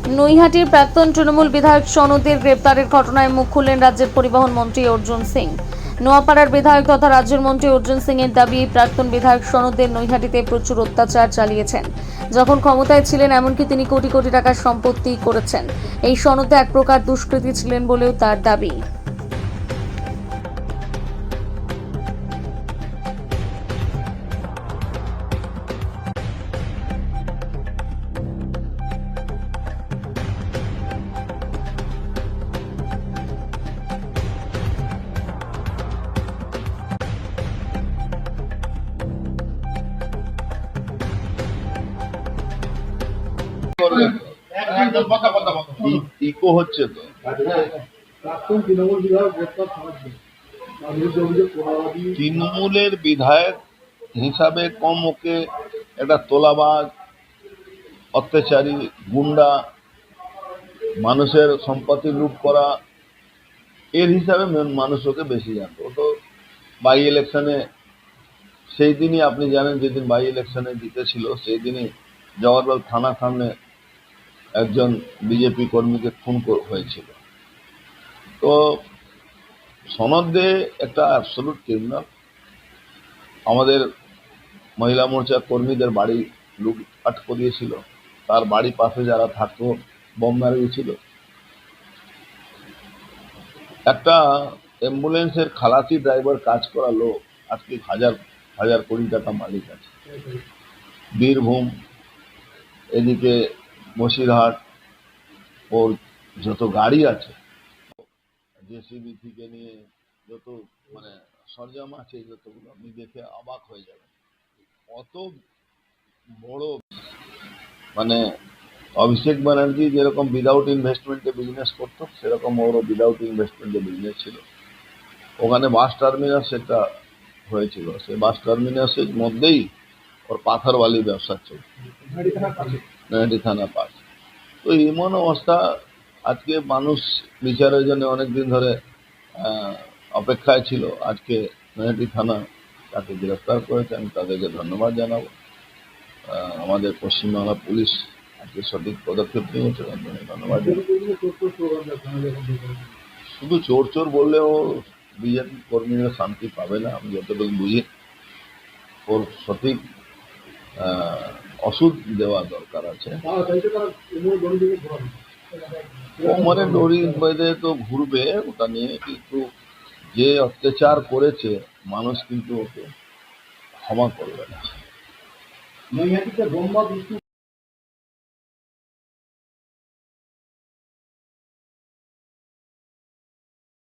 নৈহাটির প্রাক্তন তৃণমূল বিধায়ক সনদের গ্রেপ্তারের ঘটনায় মুখ খুললেন রাজ্যের পরিবহন মন্ত্রী অর্জুন সিং। নোয়াপাড়ার বিধায়ক তথা রাজ্যের মন্ত্রী অর্জুন সিং এর দাবি, প্রাক্তন বিধায়ক সনদের নৈহাটিতে প্রচুর অত্যাচার চালিয়েছেন। যখন ক্ষমতায় ছিলেন এমনকি তিনি কোটি কোটি টাকার সম্পত্তি করেছেন। এই সনদে এক প্রকার দুষ্কৃতী ছিলেন বলেও তার দাবি। ইকো হচ্ছে তো। প্রাক্তন তৃণমূল বিধায়ক গ্রেপ্তার সাহায্য তার বিরুদ্ধে অভিযোগ প্রভাবাদী তৃণমূলের বিধায়ক হিসাবে কম ওকে একটা তোলাবাজ, অত্যাচারী, গুন্ডা, মানুষের সম্পত্তি লুট করা, এর হিসাবে মানুষ ওকে বেশি জানতো। ও তো বাই ইলেকশনে সেই দিনই, আপনি জানেন, যেদিন বাই ইলেকশনে জিতেছিল সেই দিনই জওয়াহরলাল থানার সামনে একজন বিজেপি কর্মীকে খুন হয়েছিল। তো সনদ দে একটা অ্যাবসলুট ক্রিমিনাল। আমাদের মহিলা মোর্চার কর্মীদের বাড়ি লুটপাট করিয়েছিল, তার বাড়ি পাশে যারা থাকতো বোম মেরে দিয়েছিল। একটা অ্যাম্বুলেন্সের খালাসি ড্রাইভার কাজ করা লোক আজকে হাজার হাজার কোটি টাকা মালিক আছে। বীরভূম, এদিকে বসিরহাট, ওর যত গাড়ি আছে, জেসিবি থেকে নিয়ে যত মানে সরঞ্জাম আছে, যতগুলো আপনি দেখে অবাক হয়ে যাবেন। অত বড়, মানে অভিষেক ব্যানার্জি যেরকম উইদাউট ইনভেস্টমেন্টে বিজনেস করতো, সেরকম ওরও উইদাউট ইনভেস্টমেন্টে বিজনেস ছিল। ওখানে বাস টার্মিনাস একটা হয়েছিল, সেই বাস টার্মিনাসের মধ্যেই ওর পাথর বালি ব্যবসা চলছে, নৈহাটি থানা পাশ। তো এমন অবস্থা, আজকে মানুষ বিচারের জন্য অনেকদিন ধরে অপেক্ষায় ছিল। আজকে নৈহাটি থানা তাকে গ্রেফতার করেছে, আমি তাদেরকে ধন্যবাদ জানাবো। আমাদের পশ্চিমবাংলা পুলিশ আজকে সঠিক পদক্ষেপ নিয়েছে, ধন্যবাদ জানাবো। শুধু চোর চোর বললেও বিজেপি কর্মীরা শান্তি পাবে না, আমি যতটুকু বুঝি। ওর সঠিক ওষুধ দেওয়া দরকার আছে। কোমরে দড়ি বেঁধে তো ঘুরবে, ওটা নিয়ে, কিন্তু যে অত্যাচার করেছে মানুষ কিন্তু ওকে ক্ষমা করবে না। নৈহাটিতে বোমা বৃষ্টি